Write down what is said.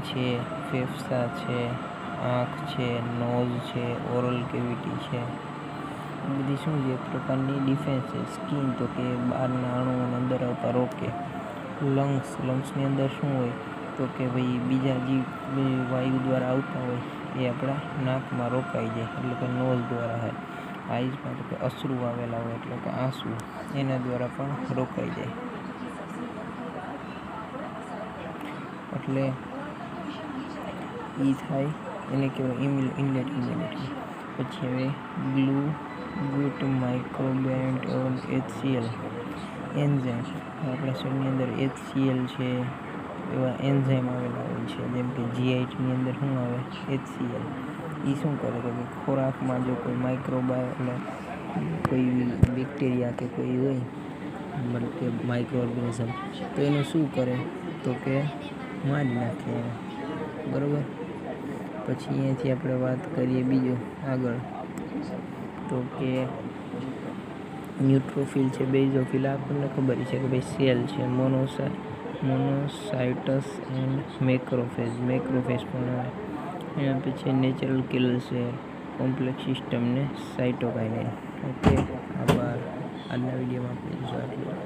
છે, ફેફસા છે, આંખ છે, નોઝ છે, ઓરલ કેવિટી છે. બધી શું છે, એક પ્રકારની ડિફેન્સ છે. સ્કિન તો કે બહારના અણુઓને અંદર આવતા રોકે. લંગ્સની અંદર શું હોય તો કે ભાઈ બીજા જે વાયુ દ્વારા આવતા હોય એ આપણા નાકમાં રોકાઈ જાય, એટલે કે નોઝ દ્વારા હોય. આઈઝમાં તો કે અશ્રુ આવેલા હોય, એટલે કે આંસુ એના દ્વારા પણ રોકાઈ જાય. એટલે એ થાય એને કહેવાય ઇનલેટ ઇમ્યુનિટી. પછી હવે ગ્લુટ માઇક્રોબેન્ટ ઓન HCl એન્ઝાઇમ. આપણા શરીરની અંદર HCl છે એવા એન્ઝાઇમ આવેલા હોય છે, જેમ કે GITની અંદર શું આવે HCl. એ શું કરે તો કે ખોરાકમાં જો કોઈ એટલે કોઈ બેક્ટેરિયા કે કોઈ હોય મતલબ કે માઇક્રો ઓર્ગેનિઝમ, તો એનું શું કરે તો કે મારી નાખે એને, બરાબર. પછી અહીંયાથી આપણે વાત કરીએ બીજું આગળ તો કે ન્યુટ્રોફિલ છે, બેઝોફિલ. આપણને ખબર છે કે ભાઈ સેલ છે, મોનોસાઇટસ એન્ડ મેક્રોફેજ પણ આવે. એના પછી નેચરલ કિલર છે, કોમ્પ્લેક્સ સિસ્ટમને સાઇટોકાઇનેન. ઓકે, આભાર. આજના વિડીયોમાં આપણે જોશું આટલું.